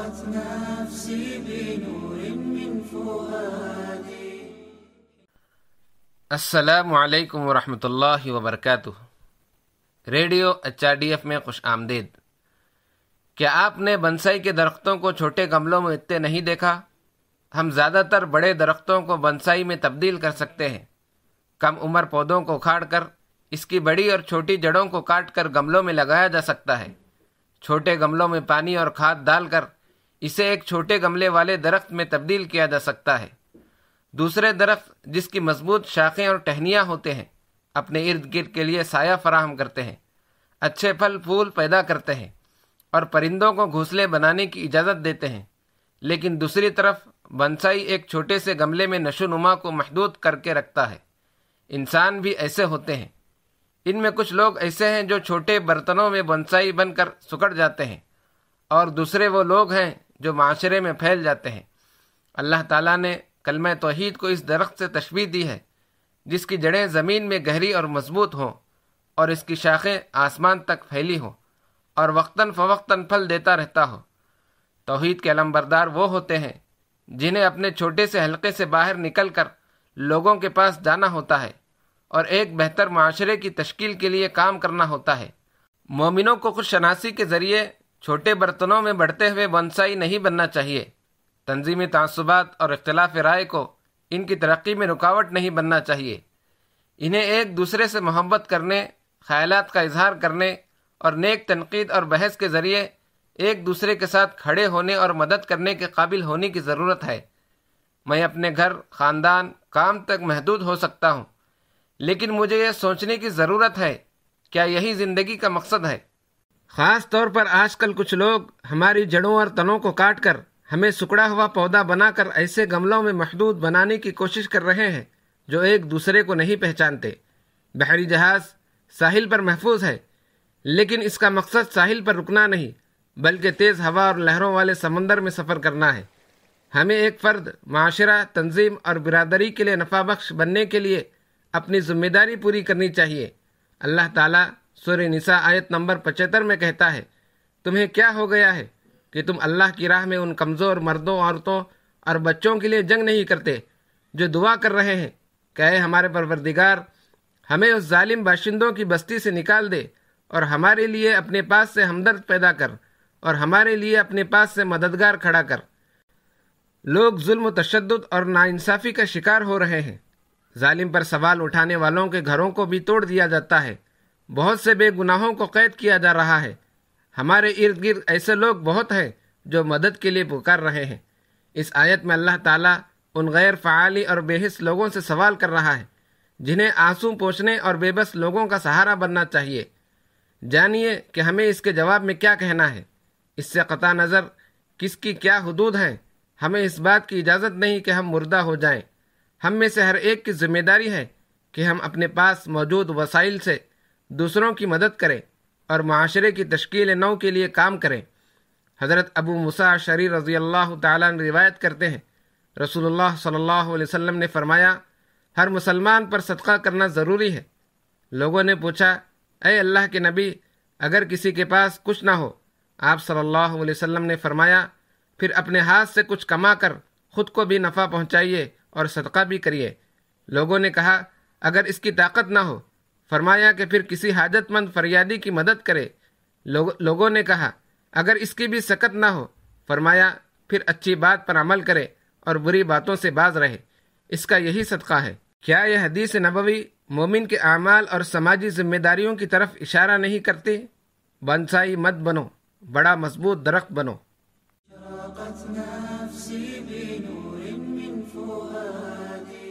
نفسي بنور من فؤادي. السلام علیکم ورحمۃ اللہ وبرکاتہ. ریڈیو HRDF میں خوش آمدید. کیا آپ نے بنسائی کے درختوں کو چھوٹے گملوں میں اگتے نہیں دیکھا؟ ہم زیادہ تر بڑے درختوں کو بنسائی میں تبدیل کر سکتے ہیں. کم عمر پودوں کو اکھاڑ کر اس کی بڑی اور چھوٹی جڑوں کو کاٹ کر گملوں میں لگایا جا سکتا ہے. چھوٹے گملوں میں پانی اور کھاد ڈال کر اسے ایک چھوٹے گملے والے درخت میں تبدیل کیا جا سکتا ہے. دوسرے درخت جس کی مضبوط شاخیں اور ٹہنیاں ہوتے ہیں اپنے ارد گرد کے لیے سایہ فراہم کرتے ہیں، اچھے پھل پھول پیدا کرتے ہیں اور پرندوں کو گھونسلے بنانے کی اجازت دیتے ہیں. لیکن دوسری طرف بنسائی ایک چھوٹے سے گملے میں نشو نما کو محدود کر کے رکھتا ہے. انسان بھی ایسے ہوتے ہیں. ان میں کچھ لوگ ایسے ہیں جو چھوٹے برتنوں میں بنسائی بن کر سکڑ جاتے ہیں، اور دوسرے وہ لوگ ہیں جو معاشرے میں پھیل جاتے ہیں. اللہ تعالیٰ نے کلمہ توحید کو اس درخت سے تشبیہ دی ہے جس کی جڑیں زمین میں گہری اور مضبوط ہوں اور اس کی شاخیں آسمان تک پھیلی ہوں اور وقتاً فوقتاً پھل دیتا رہتا ہو. توحید کے علمبردار وہ ہوتے ہیں جنہیں اپنے چھوٹے سے حلقے سے باہر نکل کر لوگوں کے پاس جانا ہوتا ہے اور ایک بہتر معاشرے کی تشکیل کے لیے کام کرنا ہوتا ہے. مومنوں کو خود شناسی کے ذریعے چھوٹے برتنوں میں بڑھتے ہوئے بنسائی نہیں بننا چاہیے. تنظیمی تعصبات اور اختلاف رائے کو ان کی ترقی میں رکاوٹ نہیں بننا چاہیے. انہیں ایک دوسرے سے محبت کرنے، خیالات کا اظہار کرنے اور نیک تنقید اور بحث کے ذریعے ایک دوسرے کے ساتھ کھڑے ہونے اور مدد کرنے کے قابل ہونے کی ضرورت ہے. میں اپنے گھر، خاندان، کام تک محدود ہو سکتا ہوں، لیکن مجھے یہ سوچنے کی ضرورت ہے کیا یہی زندگی کا مقصد ہے؟ خاص طور پر آج کل کچھ لوگ ہماری جڑوں اور تنوں کو کاٹ کر ہمیں سکڑا ہوا پودا بنا کر ایسے گملوں میں محدود بنانے کی کوشش کر رہے ہیں جو ایک دوسرے کو نہیں پہچانتے. بحری جہاز ساحل پر محفوظ ہے، لیکن اس کا مقصد ساحل پر رکنا نہیں بلکہ تیز ہوا اور لہروں والے سمندر میں سفر کرنا ہے. ہمیں ایک فرد، معاشرہ، تنظیم اور برادری کے لیے نفع بخش بننے کے لیے اپنی ذمہ داری پوری کرنی چاہیے. اللہ تعالیٰ سورہ نساء آیت نمبر 75 میں کہتا ہے، تمہیں کیا ہو گیا ہے کہ تم اللہ کی راہ میں ان کمزور مردوں، عورتوں اور بچوں کے لیے جنگ نہیں کرتے جو دعا کر رہے ہیں کہ اے ہمارے پروردگار، ہمیں اس ظالم باشندوں کی بستی سے نکال دے اور ہمارے لیے اپنے پاس سے ہمدرد پیدا کر اور ہمارے لیے اپنے پاس سے مددگار کھڑا کر. لوگ ظلم و تشدد اور ناانصافی کا شکار ہو رہے ہیں. ظالم پر سوال اٹھانے والوں کے گھروں کو بھی توڑ دیا جاتا ہے. بہت سے بے گناہوں کو قید کیا جا رہا ہے. ہمارے ارد گرد ایسے لوگ بہت ہیں جو مدد کے لیے پکار رہے ہیں. اس آیت میں اللہ تعالیٰ ان غیر فعالی اور بے حس لوگوں سے سوال کر رہا ہے جنہیں آنسو پوچھنے اور بے بس لوگوں کا سہارا بننا چاہیے. جانیے کہ ہمیں اس کے جواب میں کیا کہنا ہے. اس سے قطع نظر کس کی کیا حدود ہیں، ہمیں اس بات کی اجازت نہیں کہ ہم مردہ ہو جائیں. ہم میں سے ہر ایک کی ذمہ داری ہے کہ ہم اپنے پاس موجود وسائل سے دوسروں کی مدد کریں اور معاشرے کی تشکیل نو کے لیے کام کریں. حضرت ابو موسیٰ اشعری رضی اللہ تعالیٰ عنہ روایت کرتے ہیں، رسول اللہ صلی اللہ علیہ وسلم نے فرمایا، ہر مسلمان پر صدقہ کرنا ضروری ہے. لوگوں نے پوچھا، اے اللہ کے نبی، اگر کسی کے پاس کچھ نہ ہو؟ آپ صلی اللہ علیہ وسلم نے فرمایا، پھر اپنے ہاتھ سے کچھ کما کر خود کو بھی نفع پہنچائیے اور صدقہ بھی کریے. لوگوں نے کہا، اگر اس کی طاقت نہ ہو؟ فرمایا کہ پھر کسی حاجت مند فریادی کی مدد کرے. لوگوں نے کہا، اگر اس کی بھی سکت نہ ہو؟ فرمایا پھر اچھی بات پر عمل کرے اور بری باتوں سے باز رہے. اس کا یہی صدقہ ہے. کیا یہ حدیث نبوی مومن کے اعمال اور سماجی ذمہ داریوں کی طرف اشارہ نہیں کرتی؟ بنسائی مت بنو، بڑا مضبوط درخت بنو. نفسي بنور من فؤادي.